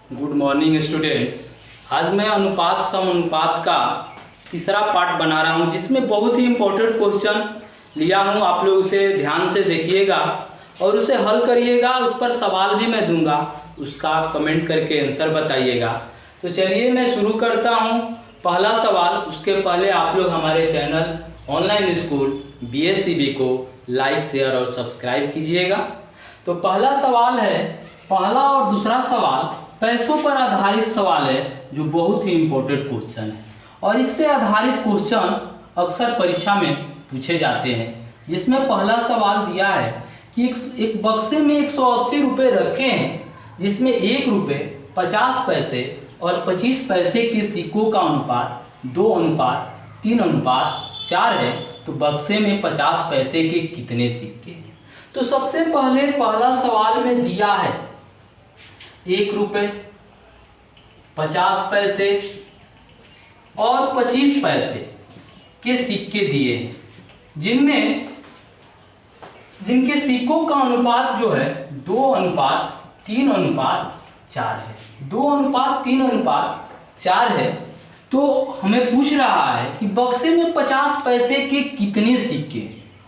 Good morning students. आज मैं अनुपात सम अनुपात का तीसरा पार्ट बना रहा हूं, जिसमें बहुत ही इम्पोर्टेंट क्वेश्चन लिया हूं। आप लोग उसे ध्यान से देखिएगा और उसे हल करिएगा। उस पर सवाल भी मैं दूंगा, उसका कमेंट करके आंसर बताइएगा। तो चलिए मैं शुरू करता हूं। पहला सवाल, उसके पहले आप लोग हमारे चैनल ऑनलाइन स्कूल BSCB को लाइक शेयर और सब्सक्राइब कीजिएगा। तो पहला सवाल है, पहला और दूसरा सवाल पैसों पर आधारित सवाल है, जो बहुत ही इम्पोर्टेंट क्वेश्चन है और इससे आधारित क्वेश्चन अक्सर परीक्षा में पूछे जाते हैं। जिसमें पहला सवाल दिया है कि एक बक्से में 180 रुपये रखे हैं, जिसमें 1 रुपये 50 पैसे और 25 पैसे के सिक्कों का अनुपात 2:3:4 है। तो बक्से में 50 पैसे के कितने सिक्के हैं? तो सबसे पहले पहला सवाल में दिया है 1 रुपये 50 पैसे और 25 पैसे के सिक्के दिए हैं, जिनके सिक्कों का अनुपात जो है 2:3:4 है। 2:3:4 है। तो हमें पूछ रहा है कि बक्से में 50 पैसे के कितने सिक्के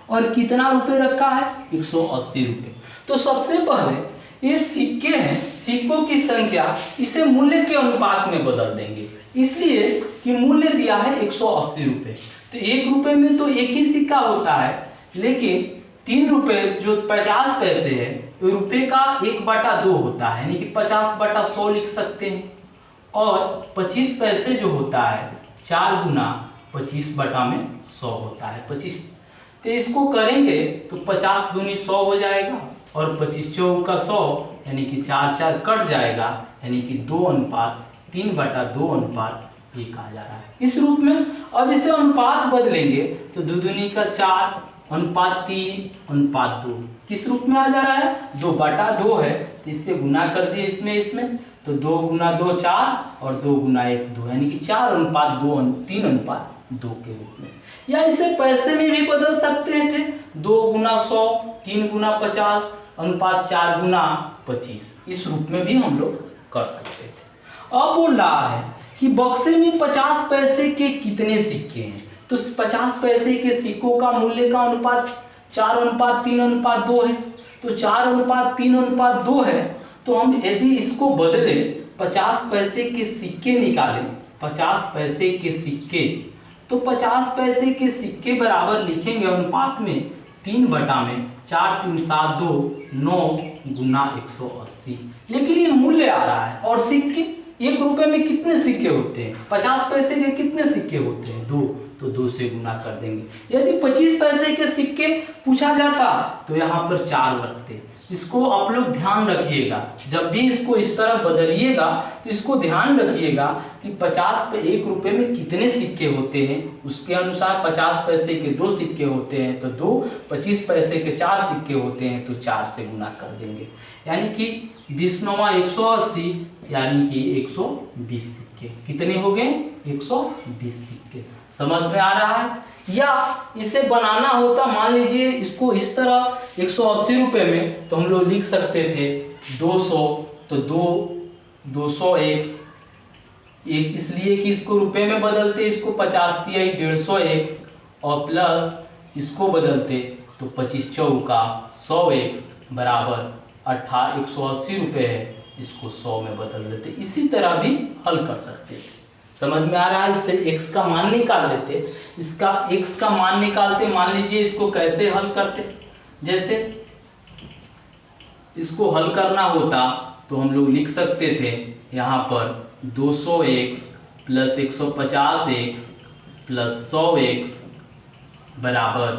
और कितना रुपए रखा है? 180 रुपये। तो सबसे पहले ये सिक्के हैं, सिक्कों की संख्या, इसे मूल्य के अनुपात में बदल देंगे, इसलिए कि मूल्य दिया है 180 रुपये। तो 1 रुपये में तो एक ही सिक्का होता है, लेकिन 3 रुपये जो 50 पैसे है, रुपये का 1/2 होता है, यानी कि 50/100 लिख सकते हैं। और 25 पैसे जो होता है 4 गुना 25/100 होता है 25। तो इसको करेंगे तो 50 दूनी 100 हो जाएगा और 25 चौका 100, यानी कि 4 कट जाएगा, यानी कि 2:3/2:1 आ जा रहा है इस रूप में। अब इसे अनुपात बदलेंगे तो 2 दूनी का 4 3:2 किस रूप में आ जा रहा है? 2/2 है, तो इससे गुना कर दिए इसमें तो 2 गुना 2 4 और 2 गुना 1 2, यानी कि 4:2:3:2 के रूप में। या इसे पैसे में भी बदल सकते थे, 2 गुना 100 3 गुना 50 अनुपात 4 गुना 25, इस रूप में भी हम लोग कर सकते थे। अब बोल रहा है कि बक्से में 50 पैसे के कितने सिक्के हैं? तो 50 पैसे के सिक्कों का मूल्य का अनुपात 4:3:2 है। तो 4:3:2 है, तो हम यदि इसको बदले 50 पैसे के सिक्के निकालें, 50 पैसे के सिक्के, तो 50 पैसे के सिक्के बराबर लिखेंगे अनुपात में 3/4 3 7 2 9 गुना 180। लेकिन ये मूल्य आ रहा है और सिक्के 1 रुपये में कितने सिक्के होते हैं? 50 पैसे के कितने सिक्के होते हैं? 2, तो 2 से गुना कर देंगे। यदि 25 पैसे के सिक्के पूछा जाता तो यहाँ पर 4 रखते। इसको आप लोग ध्यान रखिएगा, जब भी इसको इस तरह बदलिएगा तो इसको ध्यान रखिएगा कि 50 पे 1 रुपये में कितने सिक्के होते हैं, उसके अनुसार 50 पैसे के 2 सिक्के होते हैं तो 2, 25 पैसे के 4 सिक्के होते हैं तो 4 से गुना कर देंगे, यानी कि 20×9 180, यानी कि 120 सिक्के। कितने हो गए? 120 सिक्के। समझ में आ रहा है? या इसे बनाना होता, मान लीजिए इसको इस तरह 180 रुपये में, तो हम लोग लिख सकते थे 200, तो 200x, इसलिए कि इसको रुपए में बदलते, इसको 50 दिया 150x, और प्लस इसको बदलते तो 25 चौका 100x बराबर 180 रुपये है, इसको 100 में बदल देते। इसी तरह भी हल कर सकते थे। समझ में आ रहा है? इससे x का मान निकाल लेते, इसका x का मान निकालते। मान लीजिए इसको कैसे हल करते, जैसे इसको हल करना होता तो हम लोग लिख सकते थे यहाँ पर 200x plus 150x plus 100x बराबर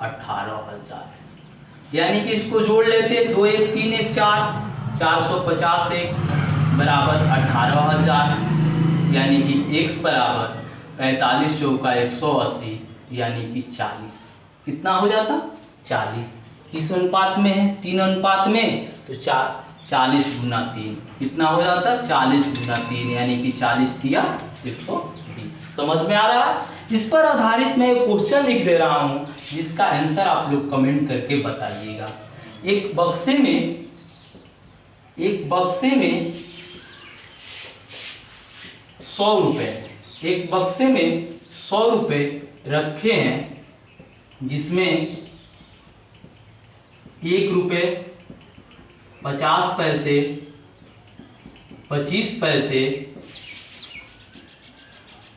18,000, यानी कि इसको जोड़ लेते 2 1 3 1 4 450x बराबर 18,000, यानी कि x बराबर 45 चौका 180, यानी कि 40। कितना हो जाता? 40। किस अनुपात में है? 3 में, तो 40 गुना 3 कितना हो जाता? 40 गुना 3, यानी कि 40 दिया 120। समझ में आ रहा है? इस पर आधारित मैं एक क्वेश्चन लिख दे रहा हूँ, जिसका आंसर आप लोग कमेंट करके बताइएगा। एक बक्से में 100 रुपये, एक बक्से में 100 रुपये रखे हैं, जिसमें 1 रुपये, 50 पैसे, 25 पैसे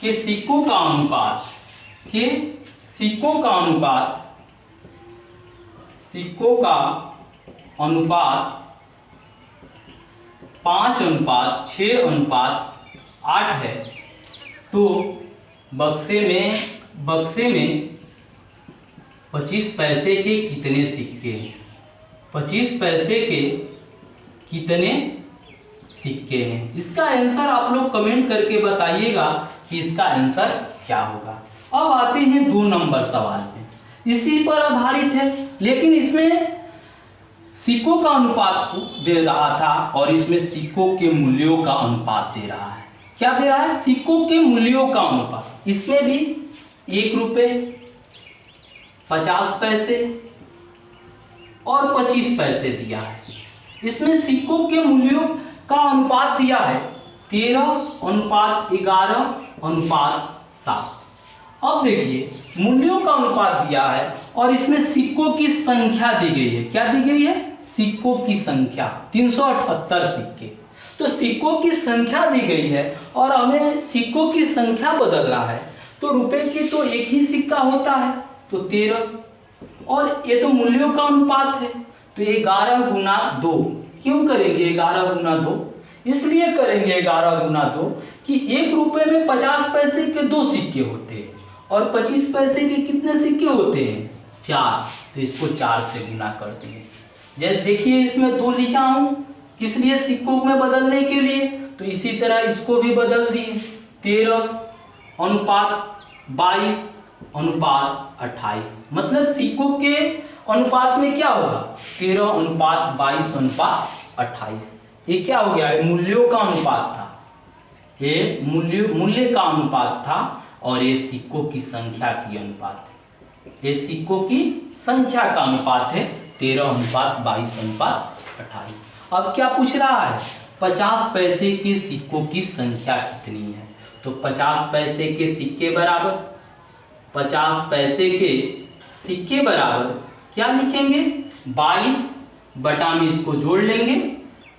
के सिक्कों का अनुपात, सिक्कों का अनुपात 5:6:8 है। तो बक्से में 25 पैसे के कितने सिक्के हैं? 25 पैसे के कितने सिक्के हैं? इसका आंसर आप लोग कमेंट करके बताइएगा कि इसका आंसर क्या होगा। अब आते हैं 2 नंबर सवाल में, इसी पर आधारित है, लेकिन इसमें सिक्कों का अनुपात दे रहा था और इसमें सिक्कों के मूल्यों का अनुपात दे रहा है। क्या दे रहा है? सिक्कों के मूल्यों का अनुपात। इसमें भी 1 रुपये, 50 पैसे और 25 पैसे दिया है। इसमें सिक्कों के मूल्यों का अनुपात दिया है 13:11:7। अब देखिए, मूल्यों का अनुपात दिया है और इसमें सिक्कों की संख्या दी गई है। क्या दी गई है? सिक्कों की संख्या 378 सिक्के। तो सिक्कों की संख्या दी गई है और हमें सिक्कों की संख्या बदलना है। तो रुपए की तो एक ही सिक्का होता है, तो 13, और ये तो मूल्यों का अनुपात है, तो 11 गुना 2। क्यों करेंगे 11 गुना 2? इसलिए करेंगे 11 गुना 2 कि 1 रुपये में 50 पैसे के 2 सिक्के होते हैं और 25 पैसे के कितने सिक्के होते हैं? 4। तो इसको 4 से गुना करते हैं। जैसे देखिए, इसमें 2 लिखा हूँ, किस लिए? सिक्कों में बदलने के लिए। तो इसी तरह इसको भी बदल दिए, 13:22:28। मतलब सिक्कों के अनुपात में क्या होगा? 13:22:28। ये क्या हो गया? मूल्यों का अनुपात था, ये मूल्य का अनुपात था और ये सिक्कों की संख्या की अनुपात है। ये सिक्कों की संख्या का अनुपात है 13:22:28। अब क्या पूछ रहा है? 50 पैसे के सिक्कों की संख्या कितनी है? तो 50 पैसे के सिक्के बराबर, 50 पैसे के सिक्के बराबर क्या लिखेंगे? 22 बटा में इसको जोड़ लेंगे,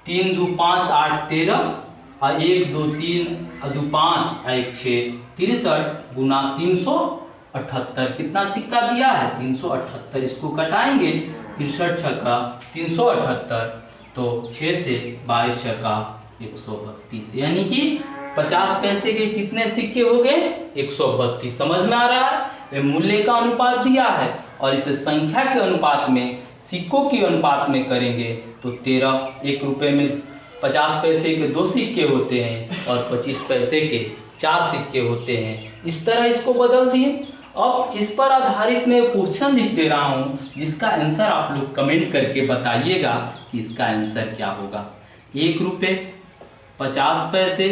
3 2 5 8 13 और 1 2 3 2 5 1 6 63 गुना 378। कितना सिक्का दिया है? 378। इसको कटाएंगे, 63 छक्का 378, तो 6 से 22 छक्का 132, यानी कि 50 पैसे के कितने सिक्के हो गए? 132। समझ में आ रहा है? वे मूल्य का अनुपात दिया है और इसे संख्या के अनुपात में, सिक्कों के अनुपात में करेंगे तो 13। 1 रुपये में 50 पैसे के 2 सिक्के होते हैं और 25 पैसे के 4 सिक्के होते हैं। इस तरह इसको बदल दिए। अब इस पर आधारित मैं क्वेश्चन लिख दे रहा हूँ, जिसका आंसर आप लोग कमेंट करके बताइएगा कि इसका आंसर क्या होगा। 1 रुपये, 50 पैसे,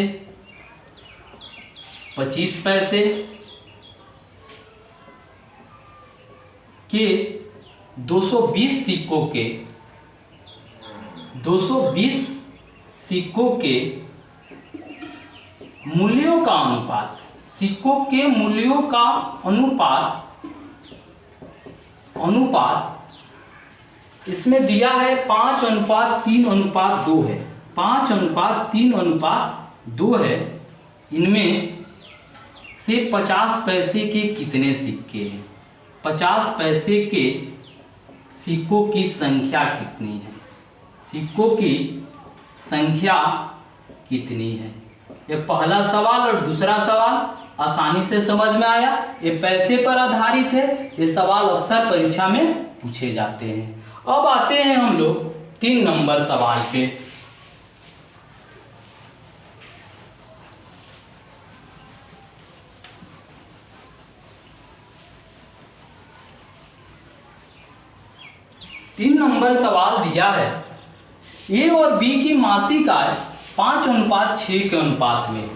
25 पैसे के 220 सिक्कों के मूल्यों का अनुपात, सिक्कों के मूल्यों का अनुपात इसमें दिया है 5:3:2 है। 5:3:2 है। इनमें से 50 पैसे के कितने सिक्के हैं? 50 पैसे के सिक्कों की संख्या कितनी है? सिक्कों की संख्या कितनी है? ये पहला सवाल और दूसरा सवाल आसानी से समझ में आया। ये पैसे पर आधारित है। ये सवाल अक्सर परीक्षा में पूछे जाते हैं। अब आते हैं हम लोग 3 नंबर सवाल पे। तीन नंबर सवाल दिया है, ए और बी की मासिक आय 5:6 के अनुपात में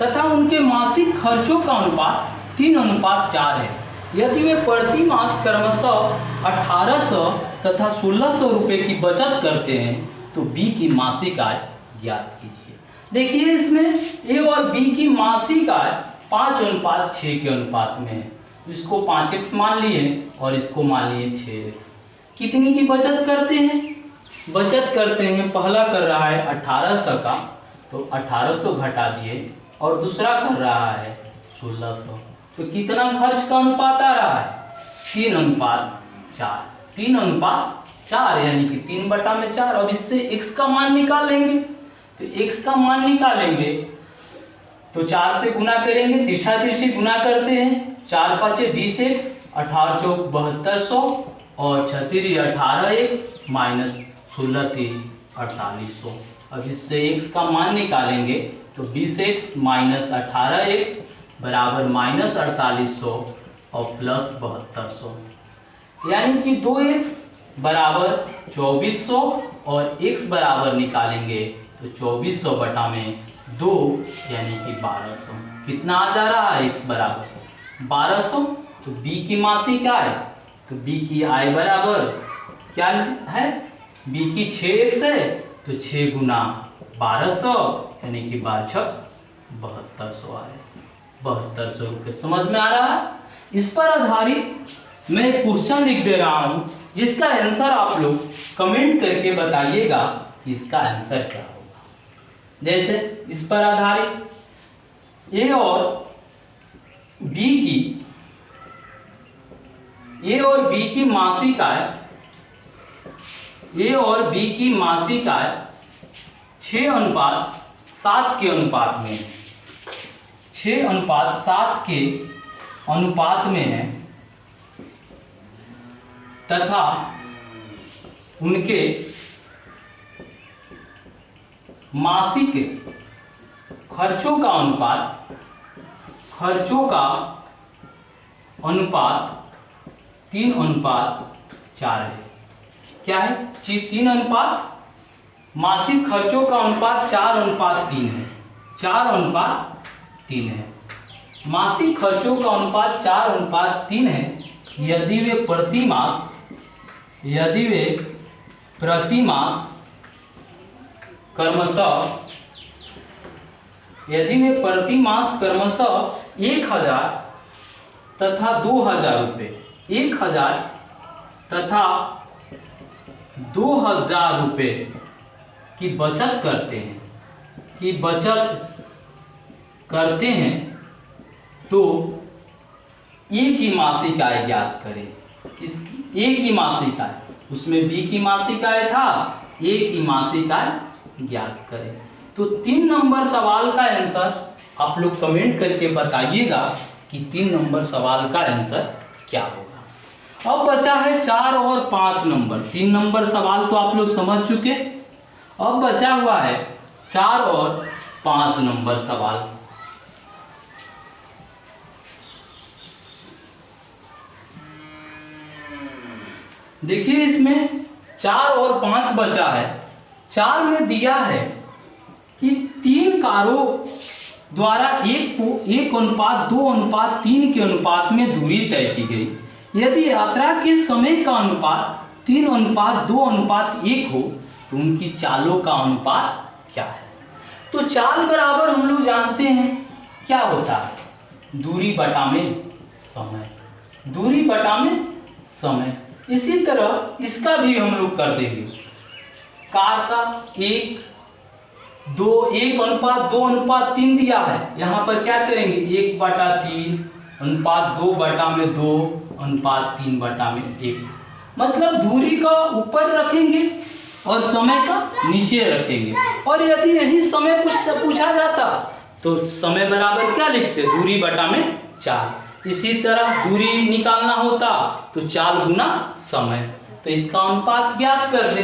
तथा उनके मासिक खर्चों का अनुपात 3:4 है। यदि वे प्रति मास क्रमशः 1800 तथा 1600 रुपये की बचत करते हैं तो बी की मासिक आय ज्ञात कीजिए। देखिए इसमें ए और बी की मासिक आय 5:6 के अनुपात में है। इसको 5x मान लिए और इसको मान लिए 6x। कितनी की बचत करते हैं? बचत करते हैं, पहला कर रहा है 1800 का, तो 1800 घटा दिए, और दूसरा कर रहा है 1600। तो कितना खर्च का अनुपात आ रहा है? 3:4। 3:4 यानी कि 3/4। अब इससे x का मान निकालेंगे, तो x का मान निकालेंगे तो 4 से गुना करेंगे, तिरछा तिरछी गुना करते हैं। 4 5 20x, 18 चौक 7200 और 36 18x माइनस 16 3 4800। अब इससे x का मान निकालेंगे तो 20x माइनस 18x बराबर माइनस 4800 और प्लस 7200, यानी कि 2x बराबर 2400 और x बराबर निकालेंगे तो 2400 बटा में 2 यानी कि 1200। कितना आ जा रहा है? x बराबर 1200। तो b की मासिक आय, तो b की आय बराबर क्या है? b की 6x है, तो 6 गुना 1200 यानी कि 12 7200 आए। 7200 रुपये। समझ में आ रहा है? इस पर आधारित मैं एक क्वेश्चन लिख दे रहा हूं, जिसका आंसर आप लोग कमेंट करके बताइएगा कि इसका आंसर क्या होगा। जैसे इस पर आधारित ए और बी की मासिक आय, ए और बी की मासिक आय 6:7 के अनुपात में, 6:7 के अनुपात में है, तथा उनके मासिक खर्चों का अनुपात 3:4 है। क्या है? 3 मासिक खर्चों का अनुपात 4:3 है। 4:3 है। मासिक खर्चों का अनुपात 4:3 है। यदि वे प्रति मास क्रमशः 1000 तथा 2000 रुपये, 1000 तथा 2000 रुपये की बचत करते हैं, तो ए की मासिक आय ज्ञात करें। इसकी ए की मासिक आय, उसमें बी की मासिक आय था, ए की मासिक आय ज्ञात करें। तो 3 नंबर सवाल का आंसर आप लोग कमेंट करके बताइएगा कि 3 नंबर सवाल का आंसर क्या होगा। अब बचा है 4 और 5 नंबर। 3 नंबर सवाल तो आप लोग समझ चुके, अब बचा हुआ है 4 और 5 नंबर सवाल। देखिए इसमें 4 और 5 बचा है। 4 में दिया है कि 3 कारों द्वारा 1:2:3 के अनुपात में दूरी तय की गई। यदि यात्रा के समय का अनुपात 3:2:1 हो तो उनकी चालों का अनुपात क्या है? तो चाल बराबर हम लोग जानते हैं क्या होता है? दूरी बटा में समय। दूरी बटा में समय। इसी तरह इसका भी हम लोग कर देंगे। कार का 1:2:3 दिया है, यहाँ पर क्या करेंगे? 1/3 अनुपात 2/2:3/1, मतलब दूरी का ऊपर रखेंगे और समय का नीचे रखेंगे। और यदि यही समय पूछा जाता तो समय बराबर क्या लिखते? दूरी बटा में 4। इसी तरह दूरी निकालना होता तो 4 गुना समय। तो इसका अनुपात ज्ञात कर दे।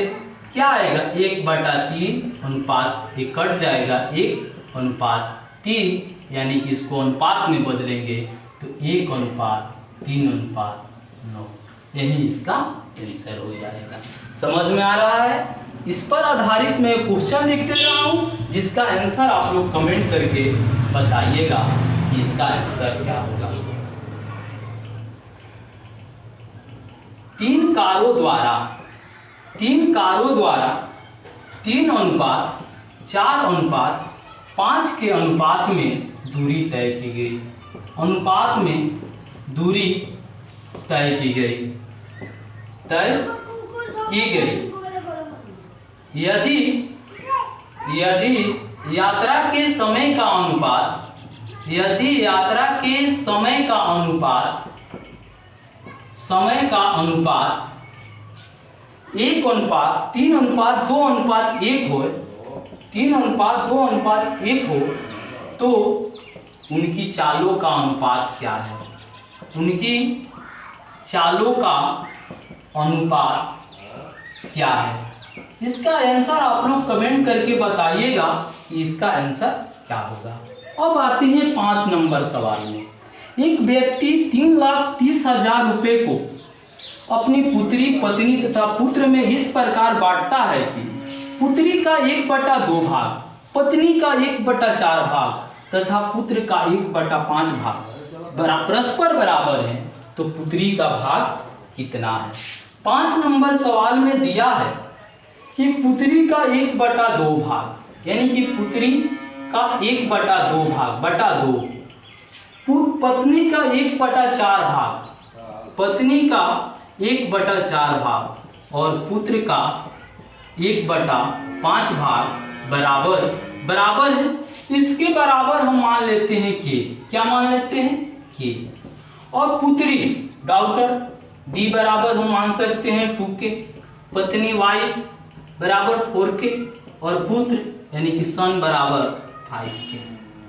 क्या आएगा? 1/3 अनुपात 1 कट जाएगा, 1:3, यानी कि इसको अनुपात में बदलेंगे तो 1:3:9। यही इसका आंसर हो जाएगा। समझ में आ रहा है? इस पर आधारित मैं क्वेश्चन लिख दे रहा हूँ, जिसका आंसर आप लोग कमेंट करके बताइएगा कि इसका आंसर क्या होगा। 3 कारों द्वारा 3:4:1 5 के अनुपात में दूरी तय की गई, अनुपात में दूरी तय की गई, यदि यात्रा के समय का अनुपात, यदि यात्रा के समय का अनुपात 1:3:2:1 हो, 3:2:1 हो, तो उनकी चालों का अनुपात क्या है? उनकी चालों का अनुपात क्या है? इसका आंसर आप लोग कमेंट करके बताइएगा कि इसका आंसर क्या होगा। अब आते हैं 5 नंबर सवाल में। एक व्यक्ति 3,30,000 रुपये को अपनी पुत्री, पत्नी तथा पुत्र में इस प्रकार बांटता है कि पुत्री का 1/2 भाग, पत्नी का 1/4 भाग तथा पुत्र का 1/5 भाग परस्पर बराबर है, तो पुत्री का भाग कितना है? 5 नंबर सवाल में दिया है कि पुत्री का 1/2 भाग, यानी कि पुत्री का 1/2 भाग बटा 2, पत्नी का 1/4 भाग, पत्नी का 1/4 भाग और पुत्र का 1/5 भाग बराबर है। इसके बराबर हम मान लेते हैं के, क्या मान लेते हैं? के। और पुत्री डॉक्टर डी बराबर हम मान सकते हैं 2 के, पत्नी वाई बराबर 4 के और पुत्र यानी कि सन बराबर 5 के।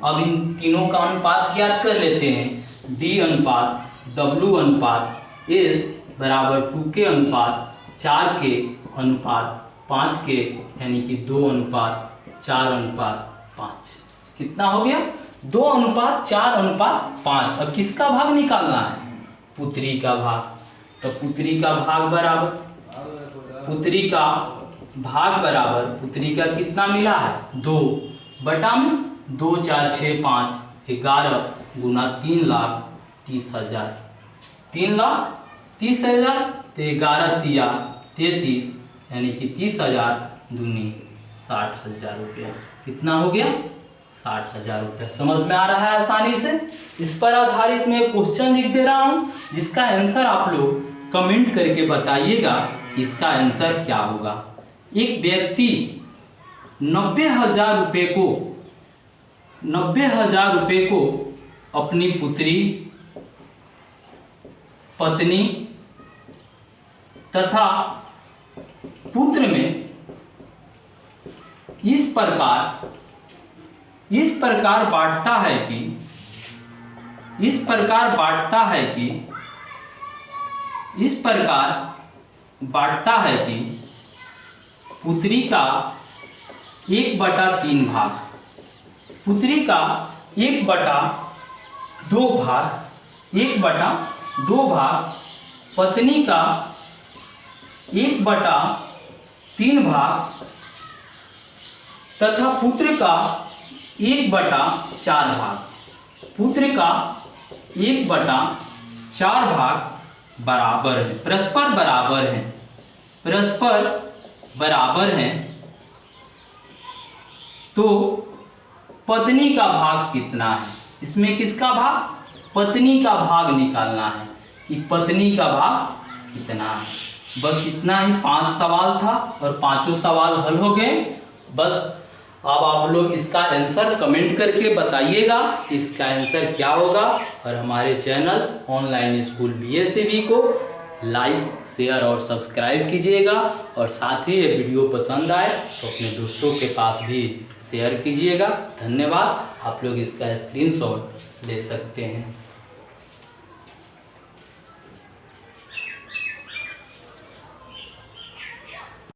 अब इन तीनों का अनुपात ज्ञात कर लेते हैं। डी अनुपात W अनुपात एस बराबर 2 के अनुपात 4 के अनुपात 5 के, यानी कि 2:4:5। कितना हो गया? 2:4:5। अब किसका भाग निकालना है? पुत्री का भाग। तो पुत्री का भाग बराबर, पुत्री का भाग बराबर, पुत्री का कितना मिला है? 2 बटा में 2 4 6 5 11 गुना 3,30,000, 3,30,000 तो 11 33 यानी कि 30,000 दूनी 60,000 रुपया। कितना हो गया? 60,000 रुपया। समझ में आ रहा है आसानी से? इस पर आधारित मैं क्वेश्चन लिख दे रहा हूँ, जिसका आंसर आप लोग कमेंट करके बताइएगा कि इसका आंसर क्या होगा। एक व्यक्ति 90,000 रुपये को अपनी पुत्री, पत्नी तथा पुत्र में इस प्रकार बांटता है कि पुत्री का 1/3 भाग, पुत्री का 1/2 भाग, पत्नी का 1/3 भाग तथा पुत्र का 1/4 भाग, पुत्र का 1/4 भाग बराबर है, परस्पर बराबर हैं। तो पत्नी का भाग कितना है? इसमें किसका भाग? पत्नी का भाग निकालना है कि पत्नी का भाग कितना है। बस इतना ही 5 सवाल था और 5 सवाल हल हो गए। बस अब आप लोग इसका आंसर कमेंट करके बताइएगा इसका आंसर क्या होगा। और हमारे चैनल ऑनलाइन स्कूल BSAV को लाइक, शेयर और सब्सक्राइब कीजिएगा। और साथ ही ये वीडियो पसंद आए तो अपने दोस्तों के पास भी शेयर कीजिएगा। धन्यवाद। आप लोग इसका स्क्रीनशॉट ले सकते हैं।